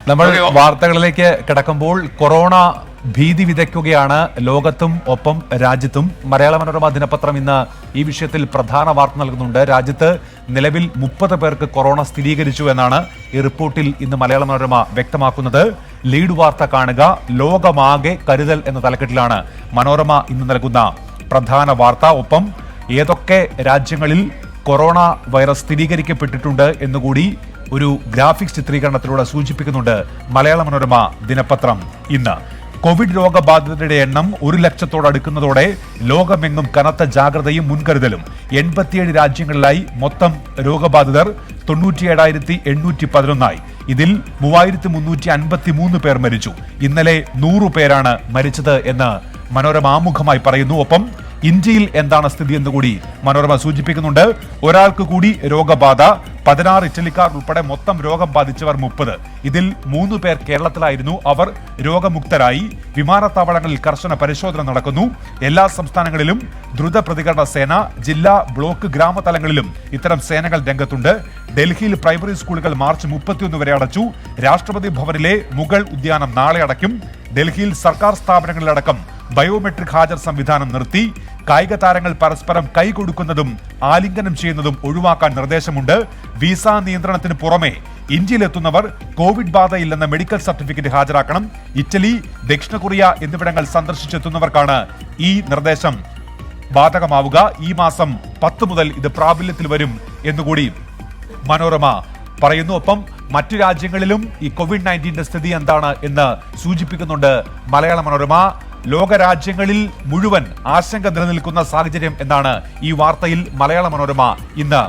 നമ്മൾ വാർത്തകളിലേക്ക് കിടക്കുമ്പോൾ കൊറോണ ഭീതി വിതയ്ക്കുകയാണ് ലോകത്തും ഒപ്പം രാജ്യത്തും. മലയാള മനോരമ ദിനപത്രം ഇന്ന് ഈ വിഷയത്തിൽ പ്രധാന വാർത്ത നൽകുന്നുണ്ട്. രാജ്യത്ത് നിലവിൽ 30 പേർക്ക് കൊറോണ സ്ഥിരീകരിച്ചു എന്നാണ് ഈ റിപ്പോർട്ടിൽ ഇന്ന് മലയാള മനോരമ വ്യക്തമാക്കുന്നത്. ലീഡ് വാർത്ത കാണുക, ലോകമാകെ കരുതൽ എന്ന തലക്കെട്ടിലാണ് മനോരമ ഇന്ന് നൽകുന്ന പ്രധാന വാർത്ത. ഒപ്പം ഏതൊക്കെ രാജ്യങ്ങളിൽ കൊറോണ വൈറസ് സ്ഥിരീകരിക്കപ്പെട്ടിട്ടുണ്ട് എന്നുകൂടി ഒരു ഗ്രാഫിക്സ് ചിത്രീകരണത്തിലൂടെ സൂചിപ്പിക്കുന്നുണ്ട് മലയാള മനോരമ ദിനപത്രം ഇന്ന്. കോവിഡ് രോഗബാധിതരുടെ എണ്ണം 1 ലക്ഷത്തോടടുക്കുന്നതോടെ ലോകമെങ്ങും കനത്ത ജാഗ്രതയും മുൻകരുതലും. 87 രാജ്യങ്ങളിലായി മൊത്തം രോഗബാധിതർ 97,811. ഇതിൽ 3,353 പേർ മരിച്ചു. ഇന്നലെ 100 പേരാണ് മരിച്ചത് എന്ന് മനോരമ ആമുഖമായി പറയുന്നു. ഒപ്പം ഇന്ത്യയിൽ എന്താണ് സ്ഥിതി എന്നുകൂടി മനോരമ സൂചിപ്പിക്കുന്നുണ്ട്. ഒരാൾക്ക് കൂടി രോഗബാധ, 16 ഇറ്റലിക്കാർ ഉൾപ്പെടെ മൊത്തം രോഗം ബാധിച്ചവർ 30. ഇതിൽ 3 പേർ കേരളത്തിലായിരുന്നു. അവർ രോഗമുക്തരായി. വിമാനത്താവളങ്ങളിൽ കർശന പരിശോധന നടക്കുന്നു. എല്ലാ സംസ്ഥാനങ്ങളിലും ദ്രുത പ്രതികരണ സേന, ജില്ലാ, ബ്ലോക്ക്, ഗ്രാമതലങ്ങളിലും ഇത്തരം സേനകൾ രംഗത്തുണ്ട്. ഡൽഹിയിൽ പ്രൈമറി സ്കൂളുകൾ മാർച്ച് 31 വരെ അടച്ചു. രാഷ്ട്രപതി ഭവനിലെ മുഗൾ ഉദ്യാനം നാളെ അടയ്ക്കും. ഡൽഹിയിൽ സർക്കാർ സ്ഥാപനങ്ങളിലടക്കം ബയോമെട്രിക് ഹാജർ സംവിധാനം നിർത്തി. കായിക താരങ്ങൾ പരസ്പരം കൈകൊടുക്കുന്നതും ആലിംഗനം ചെയ്യുന്നതും ഒഴിവാക്കാൻ നിർദ്ദേശമുണ്ട്. വിസ നിയന്ത്രണത്തിന് പുറമെ ഇന്ത്യയിലെത്തുന്നവർ കോവിഡ് ബാധയില്ലെന്ന മെഡിക്കൽ സർട്ടിഫിക്കറ്റ് ഹാജരാക്കണം. ഇറ്റലി, ദക്ഷിണ കൊറിയ എന്നിവിടങ്ങൾ സന്ദർശിച്ചെത്തുന്നവർക്കാണ് ഈ നിർദ്ദേശം ബാധകമാവുക. ഈ മാസം 10 മുതൽ ഇത് പ്രാബല്യത്തിൽ വരും എന്നുകൂടി മനോരമ പറയുന്നു. ഒപ്പം മറ്റു രാജ്യങ്ങളിലും ഈ കോവിഡ്-19 സ്ഥിതി എന്താണ് എന്ന് സൂചിപ്പിക്കുന്നുണ്ട് മലയാള മനോരമ. ലോകരാജ്യങ്ങളിൽ മുഴുവൻ ആശങ്ക നിലനിൽക്കുന്ന സാഹചര്യം എന്നാണ് ഈ വാർത്തയിൽ മലയാള മനോരമ ഇന്ന്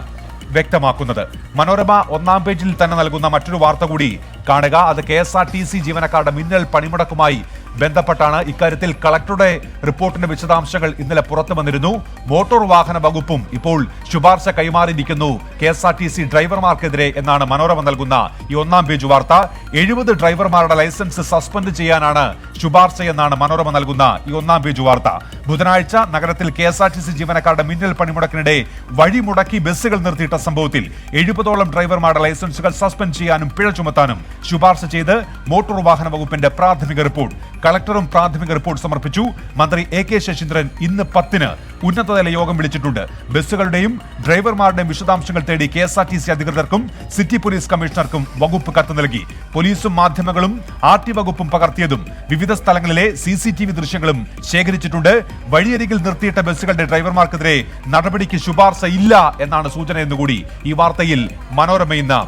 വ്യക്തമാക്കുന്നത്. മനോരമ ഒന്നാം പേജിൽ തന്നെ നൽകുന്ന മറ്റൊരു വാർത്ത കൂടി കാണുക. അത് KSRTC ജീവനക്കാരുടെ മിന്നൽ പണിമുടക്കുമായി ബന്ധപ്പെട്ടാണ്. ഇക്കാര്യത്തിൽ കളക്ടറുടെ റിപ്പോർട്ടിന്റെ വിശദാംശങ്ങൾ ഇന്നലെ പുറത്തു വന്നിരുന്നു. മോട്ടോർ വാഹന വകുപ്പും ഇപ്പോൾ ശുപാർശ കൈമാറിയിരിക്കുന്നു KSRTC ഡ്രൈവർമാർക്കെതിരെ എന്നാണ് മനോരമ നൽകുന്ന ഈ ഒന്നാം പേജ് വാർത്ത. 70 ഡ്രൈവർമാരുടെ ലൈസൻസ് സസ്പെൻഡ് ചെയ്യാനാണ് ശുപാർശയെന്നാണ് മനോരമ നൽകുന്ന ഈ ഒന്നാം പേജ് വാർത്ത. ബുധനാഴ്ച നഗരത്തിൽ KSRTC ജീവനക്കാരുടെ മിന്നൽ പണിമുടക്കിനിടെ വഴിമുടക്കി ബസ്സുകൾ നിർത്തിയിട്ട സംഭവത്തിൽ 70ഓളം ഡ്രൈവർമാരുടെ ലൈസൻസുകൾ സസ്പെൻഡ് ചെയ്യാനും പിഴ ചുമത്താനും ശുപാർശ ചെയ്ത് മോട്ടോർ വാഹന വകുപ്പിന്റെ പ്രാഥമിക റിപ്പോർട്ട് കളക്ടറും പ്രാഥമിക റിപ്പോർട്ട് സമർപ്പിച്ചു. മന്ത്രി AK ശശീന്ദ്രൻ ഇന്ന് 10-ന് ഉന്നതതല യോഗം വിളിച്ചിട്ടുണ്ട്. ബസ്സുകളുടെയും ഡ്രൈവർമാരുടെയും വിശദാംശങ്ങൾ തേടി KSRTC അധികൃതർക്കും സിറ്റി പോലീസ് കമ്മീഷണർക്കും വകുപ്പ് കത്ത് നൽകി. പോലീസും മാധ്യമങ്ങളും RT വകുപ്പും പകർത്തിയതും വിവിധ സ്ഥലങ്ങളിലെ CCTV ദൃശ്യങ്ങളും ശേഖരിച്ചിട്ടുണ്ട്. വഴിയരികിൽ നിർത്തിയിട്ട ബസ്സുകളുടെ ഡ്രൈവർമാർക്കെതിരെ നടപടിക്ക് ശുപാർശ ഇല്ല എന്നാണ് സൂചന എന്നുകൂടി ഈ വാർത്തയിൽ മനോരമ ഇന്ന്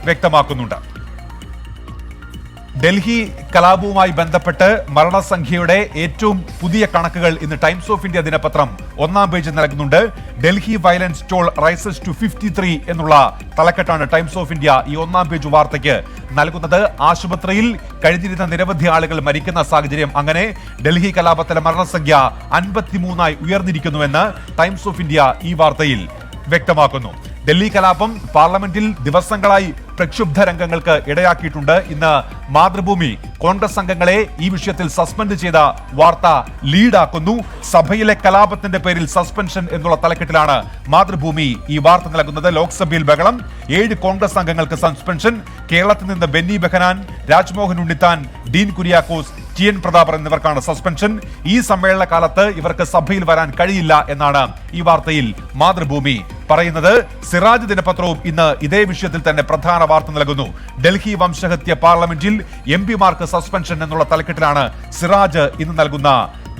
വ്യക്തമാക്കുന്നുണ്ട്. ഡൽഹി കലാപവുമായി ബന്ധപ്പെട്ട് മരണസംഖ്യയുടെ ഏറ്റവും പുതിയ കണക്കുകൾ ഇന്ന് ടൈംസ് ഓഫ് ഇന്ത്യ ദിനപത്രം ഒന്നാം പേജിൽ നൽകുന്നുണ്ട്. Delhi violence toll rises to 53 എന്നുള്ള തലക്കെട്ടാണ് ടൈംസ് ഓഫ് ഇന്ത്യ ഈ ഒന്നാം പേജ് വാർത്തയ്ക്ക് നൽകുന്നത്. ആശുപത്രിയിൽ കഴിഞ്ഞിരുന്ന നിരവധി ആളുകൾ മരിക്കുന്ന സാഹചര്യം. അങ്ങനെ ഡൽഹി കലാപത്തിലെ മരണസംഖ്യ 53 ഉയർന്നിരിക്കുന്നുവെന്ന് ടൈംസ് ഓഫ് ഇന്ത്യ ഈ വാർത്തയിൽ വ്യക്തമാക്കുന്നു. ഡൽഹി കലാപം പാർലമെന്റിൽ ദിവസങ്ങളായി പ്രക്ഷുബ്ധ രംഗങ്ങൾക്ക് ഇടയാക്കിയിട്ടുണ്ട്. ഇന്ന് മാതൃഭൂമി കോൺഗ്രസ് അംഗങ്ങളെ ഈ വിഷയത്തിൽ സസ്പെൻഡ് ചെയ്ത വാർത്ത ലീഡാക്കുന്നു. സഭയിലെ കലാപത്തിന്റെ പേരിൽ സസ്പെൻഷൻ എന്നുള്ള തലക്കെട്ടിലാണ് മാതൃഭൂമി ഈ വാർത്ത നൽകുന്നത്. ലോക്സഭയിൽ ബഹളം, 7 കോൺഗ്രസ് അംഗങ്ങൾക്ക് സസ്പെൻഷൻ. കേരളത്തിൽ നിന്ന് ബെന്നി ബെഹനാൻ, രാജ്മോഹൻ ഉണ്ണിത്താൻ, ഡീൻ കുര്യാക്കോസ്, TN പ്രതാപൻ എന്നിവർക്കാണ് സസ്പെൻഷൻ. ഈ സമ്മേളന കാലത്ത് ഇവർക്ക് സഭയിൽ വരാൻ കഴിയില്ല എന്നാണ് ഈ വാർത്തയിൽ മാതൃഭൂമി പറയുന്നത്. സിറാജ് ദിനപത്രവും ഇന്ന് ഇതേ വിഷയത്തിൽ തന്നെ പ്രധാന വാർത്ത നൽകുന്നു. ഡൽഹി വംശഹത്യ പാർലമെന്റിൽ MP-മാർക്ക് സസ്പെൻഷൻ എന്നുള്ള തലക്കെട്ടിലാണ് സിറാജ് ഇന്ന് നൽകുന്ന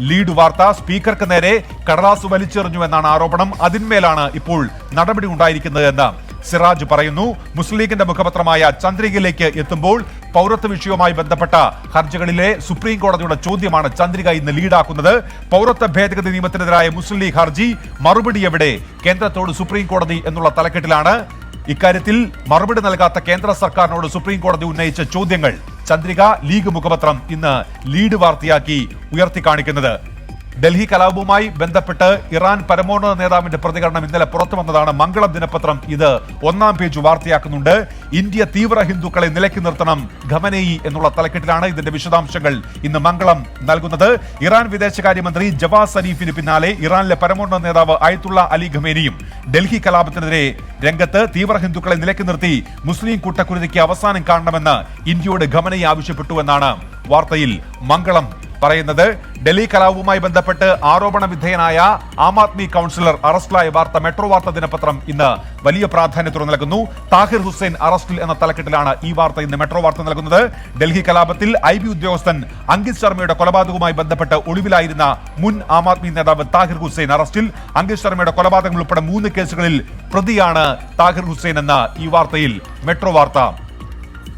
ലീഡ് വാർത്ത. സ്പീക്കർക്ക് നേരെ കടലാസ് വലിച്ചെറിഞ്ഞു എന്നാണ് ആരോപണം. അതിന്മേലാണ് ഇപ്പോൾ നടപടി ഉണ്ടായിരിക്കുന്നത് എന്ന് സിറാജ് പറയുന്നു. മുസ്ലിം ലീഗിന്റെ മുഖപത്രമായ ചന്ദ്രികയിലേക്ക് എത്തുമ്പോൾ പൗരത്വ വിഷയവുമായി ബന്ധപ്പെട്ട ഹർജികളിലെ സുപ്രീം കോടതിയുടെ ചോദ്യമാണ് ചന്ദ്രിക ഇന്ന് ലീഡാക്കുന്നത്. പൗരത്വ ഭേദഗതി നിയമത്തിനെതിരായ മുസ്ലിം ലീഗ് ഹർജി, മറുപടി എവിടെ? കേന്ദ്രത്തോട് സുപ്രീം കോടതി എന്നുള്ള തലക്കെട്ടിലാണ്. ഇക്കാര്യത്തിൽ മറുപടി നൽകാത്ത കേന്ദ്ര സർക്കാരിനോട് സുപ്രീം കോടതി ഉന്നയിച്ച ചോദ്യങ്ങൾ ചന്ദ്രിക ലീഗ് മുഖപത്രം ഇന്ന് ലീഡ് വാർത്തയാക്കി ഉയർത്തി കാണിക്കുന്നത്. ഡൽഹി കലാപവുമായി ബന്ധപ്പെട്ട് ഇറാൻ പരമോന്നത നേതാവിന്റെ പ്രതികരണം ഇന്നലെ പുറത്തു വന്നതാണ്. മംഗളം ദിനപത്രം ഇത് ഒന്നാം പേജ് വാർത്തയാക്കുന്നുണ്ട്. ഇന്ത്യ തീവ്ര ഹിന്ദുക്കളെ നിലയ്ക്ക് നിർത്തണം ഖമനേയി എന്നുള്ള തലക്കെട്ടിലാണ് ഇതിന്റെ വിശദാംശങ്ങൾ ഇന്ന് മംഗളം നൽകുന്നത്. ഇറാൻ വിദേശകാര്യമന്ത്രി ജവാദ് സരീഫിന് പിന്നാലെ ഇറാനിലെ പരമോന്നത നേതാവ് അയത്തുള്ള അലി ഖമേനിയും ഡൽഹി കലാപത്തിനെതിരെ രംഗത്ത്. തീവ്ര ഹിന്ദുക്കളെ നിലയ്ക്ക് നിർത്തി മുസ്ലിം കൂട്ടക്കുരുതിക്ക് അവസാനം കാണണമെന്ന് ഇന്ത്യയോട് ഖമനേയി ആവശ്യപ്പെട്ടുവെന്നാണ് വാർത്തയിൽ മംഗളം പറയുന്നത്. ഡൽഹി കലാപവുമായി ബന്ധപ്പെട്ട് ആരോപണ വിധേയനായ ആം ആദ്മി കൗൺസിലർ അറസ്റ്റിലായ വാർത്ത മെട്രോ വാർത്ത ദിനപത്രം ഇന്ന് വലിയ പ്രാധാന്യത്തോടെ നൽകുന്നു. താഹിർ ഹുസൈൻ അറസ്റ്റിൽ എന്ന തലക്കെട്ടിലാണ് ഈ വാർത്ത ഇന്ന് മെട്രോ വാർത്ത നൽകുന്നത്. ഡൽഹി കലാപത്തിൽ IB ഉദ്യോഗസ്ഥൻ അങ്കിത് ശർമ്മയുടെ കൊലപാതകവുമായി ബന്ധപ്പെട്ട് ഒളിവിലായിരുന്ന മുൻ ആം ആദ്മി നേതാവ് താഹിർ ഹുസൈൻ അറസ്റ്റിൽ. അങ്കിത് ശർമ്മയുടെ കൊലപാതകങ്ങൾ ഉൾപ്പെടെ 3 കേസുകളിൽ പ്രതിയാണ് താഹിർ ഹുസൈൻ എന്ന ഈ വാർത്തയിൽ മെട്രോ വാർത്ത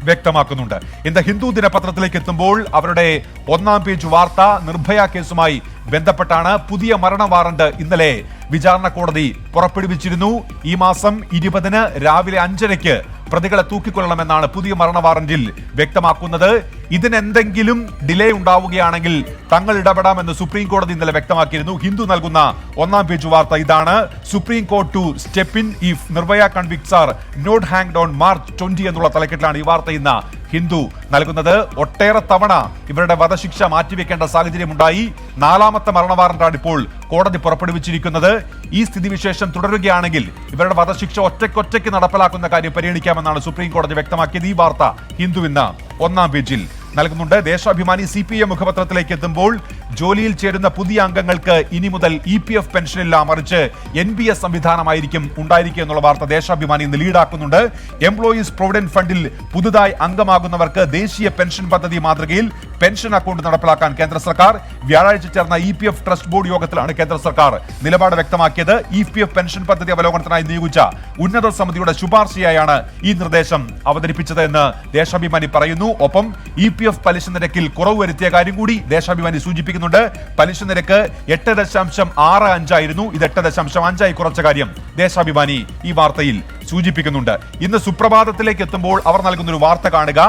വ്യക്തമാക്കുന്നുണ്ട്. ഇന്ന് ഹിന്ദു ദിനപത്രത്തിലേക്ക് എത്തുമ്പോൾ അവരുടെ ഒന്നാം പേജ് വാർത്ത നിർഭയ കേസുമായി ബന്ധപ്പെട്ടാണ്. പുതിയ മരണ വാറണ്ട് ഇന്നലെ വിചാരണ കോടതി പുറപ്പെടുവിച്ചിരുന്നു. ഈ മാസം 20-ന് രാവിലെ 5:30 പ്രതികളെ തൂക്കിക്കൊള്ളണമെന്നാണ് പുതിയ മരണ വാറന്റിൽ വ്യക്തമാക്കുന്നത്. ഇതിനെന്തെങ്കിലും ഡിലേ ഉണ്ടാവുകയാണെങ്കിൽ തങ്ങൾ ഇടപെടാമെന്ന് സുപ്രീം കോടതി ഇന്നലെ വ്യക്തമാക്കിയിരുന്നു. ഹിന്ദു നൽകുന്ന ഒന്നാം പേജ് വാർത്ത ഇതാണ്. Supreme court to step in if Nirbhaya convicts are not hanged on March 20 എന്നുള്ള തലക്കെട്ടിലാണ് ഈ വാർത്ത ഇന്ന് ഹിന്ദു നൽകുന്നത്. ഒട്ടേറെ തവണ ഇവരുടെ വധശിക്ഷ മാറ്റിവെക്കേണ്ട സാഹചര്യമുണ്ടായി. 4ാമത്തെ മരണ വാറന്റാണ് ഇപ്പോൾ കോടതി പുറപ്പെടുവിച്ചിരിക്കുന്നത്. ഈ സ്ഥിതിവിശേഷം തുടരുകയാണെങ്കിൽ ഇവരുടെ വധശിക്ഷ ഒറ്റയ്ക്കൊറ്റയ്ക്ക് നടപ്പിലാക്കുന്ന കാര്യം പരിഗണിക്കാമെന്നാണ് സുപ്രീം കോടതി വ്യക്തമാക്കിയത്. ഈ വാർത്ത ഹിന്ദു ഇന്ന് ഒന്നാം പേജിൽ നൽകുന്നുണ്ട്. ദേശാഭിമാനി CPM മുഖപത്രത്തിലേക്ക് എത്തുമ്പോൾ ജോലിയിൽ ചേരുന്ന പുതിയ അംഗങ്ങൾക്ക് ഇനി മുതൽ EPF പെൻഷനില്ല, മറിച്ച് NPS സംവിധാനമായിരിക്കും ഉണ്ടായിരിക്കുക എന്നുള്ള വാർത്ത ദേശാഭിമാനി ഇന്ന് ലീഡാക്കുന്നുണ്ട്. എംപ്ലോയീസ് പ്രൊവിഡന്റ് ഫണ്ടിൽ പുതുതായി അംഗമാകുന്നവർക്ക് ദേശീയ പെൻഷൻ പദ്ധതി മാതൃകയിൽ പെൻഷൻ അക്കൗണ്ട് നടപ്പിലാക്കാൻ കേന്ദ്ര സർക്കാർ. വ്യാഴാഴ്ച ചേർന്ന EPF ട്രസ്റ്റ് ബോർഡ് യോഗത്തിലാണ് കേന്ദ്ര സർക്കാർ നിലപാട് വ്യക്തമാക്കിയത്. EPF പെൻഷൻ പദ്ധതി അവലോകനത്തിനായി നിയോഗിച്ച ഉന്നത സമിതിയുടെ ശുപാർശയായാണ് ഈ നിർദ്ദേശം അവതരിപ്പിച്ചത് എന്ന് ദേശാഭിമാനി പറയുന്നു. ഒപ്പം EPF പലിശ നിരക്കിൽ കുറവ് വരുത്തിയ കാര്യം കൂടി ദേശാഭിമാനി സൂചിപ്പിക്കുന്നുണ്ട്. പലിശ നിരക്ക് 8.65 ആയിരുന്നു. ഇത് 8.5 കുറച്ച കാര്യം ദേശാഭിമാനി ഈ വാർത്തയിൽ സൂചിപ്പിക്കുന്നുണ്ട്. ഇന്ന് സുപ്രഭാതത്തിലേക്ക് എത്തുമ്പോൾ അവർ നൽകുന്ന ഒരു വാർത്ത കാണുക.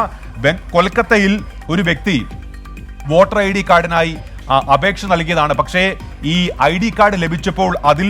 കൊൽക്കത്തയിൽ ഒരു വ്യക്തി വോട്ടർ ID കാർഡിനായി അപേക്ഷ നൽകിയതാണ്. പക്ഷേ ഈ ID കാർഡ് ലഭിച്ചപ്പോൾ അതിൽ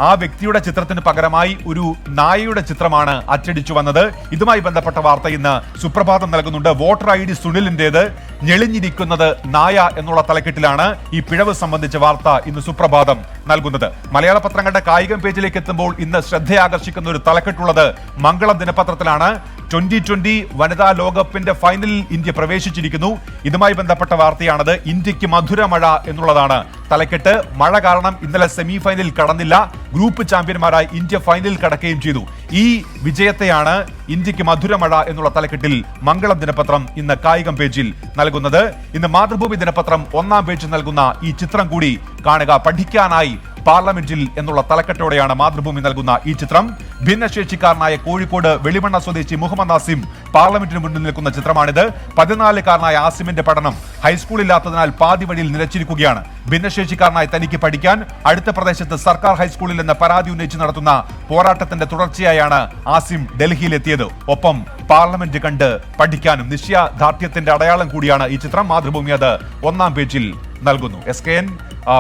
ആ വ്യക്തിയുടെ ചിത്രത്തിന് പകരമായി ഒരു നായയുടെ ചിത്രമാണ് അച്ചടിച്ചു വന്നത്. ഇതുമായി ബന്ധപ്പെട്ട വാർത്ത ഇന്ന് സുപ്രഭാതം നൽകുന്നുണ്ട്. വോട്ടർ ID സുനിലിന്റേത്, ഞെളിഞ്ഞിരിക്കുന്നത് നായ എന്നുള്ള തലക്കെട്ടിലാണ് ഈ പിഴവ് സംബന്ധിച്ച വാർത്ത ഇന്ന് സുപ്രഭാതം നൽകുന്നത്. മലയാള പത്രങ്ങളുടെ കായികം പേജിലേക്ക് എത്തുമ്പോൾ ഇന്ന് ശ്രദ്ധയാകർഷിക്കുന്ന ഒരു തലക്കെട്ടുള്ളത് മംഗളം ദിനപത്രത്തിലാണ്. 2020 വനിതാ ലോകകപ്പിന്റെ ഫൈനലിൽ ഇന്ത്യ പ്രവേശിച്ചിരിക്കുന്നു. ഇതുമായി ബന്ധപ്പെട്ട വാർത്തയാണത്. ഇന്ത്യക്ക് മധുര മഴ എന്നുള്ളതാണ് തലക്കെട്ട്. മഴ കാരണം ഇന്നലെ സെമി ഫൈനലിൽ കടന്നില്ല. ഗ്രൂപ്പ് ചാമ്പ്യന്മാരായി ഇന്ത്യ ഫൈനലിൽ കടക്കുകയും ചെയ്തു. ഈ വിജയത്തെയാണ് ഇന്ത്യക്ക് മധുര മഴ എന്നുള്ള തലക്കെട്ടിൽ മംഗളം ദിനപത്രം ഇന്ന് കായികം പേജിൽ നൽകുന്നത്. ഇന്ന് മാതൃഭൂമി ദിനപത്രം ഒന്നാം പേജിൽ നൽകുന്ന ഈ ചിത്രം കൂടി കാണുക. പഠിക്കാനായി പാർലമെന്റിൽ എന്നുള്ള തലക്കെട്ടോടെയാണ് മാതൃഭൂമി നൽകുന്ന ഈ ചിത്രം. ഭിന്നശേഷിക്കാരനായ കോഴിക്കോട് വെളിമണ്ണ സ്വദേശി മുഹമ്മദ് ആസിം പാർലമെന്റിന് മുന്നിൽ നിൽക്കുന്ന ചിത്രമാണിത്. 14-കാരനായ ആസിമിന്റെ പഠനം ഹൈസ്കൂളില്ലാത്തതിനാൽ പാതി വഴിയിൽ നിലച്ചിരിക്കുകയാണ്. ഭിന്നശേഷിക്കാരനായി തനിക്ക് പഠിക്കാൻ അടുത്ത പ്രദേശത്ത് സർക്കാർ ഹൈസ്കൂളിൽ നിന്ന് പരാതി ഉന്നയിച്ച് നടത്തുന്ന പോരാട്ടത്തിന്റെ തുടർച്ചയായാണ് ആസിം ഡൽഹിയിലെത്തിയത്. ഒപ്പം പാർലമെന്റ് കണ്ട് പഠിക്കാനും നിശ്ചയദാർഢ്യത്തിന്റെ അടയാളം കൂടിയാണ് ഈ ചിത്രം. മാതൃഭൂമി അത് ഒന്നാം പേജിൽ നൽകുന്നു. SKN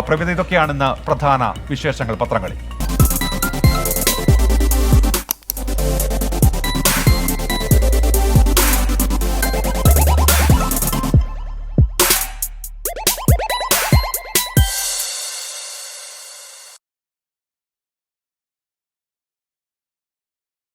പ്രവിധ ഇതൊക്കെയാണെന്ന് പ്രധാന വിശേഷങ്ങൾ പത്രങ്ങളിൽ.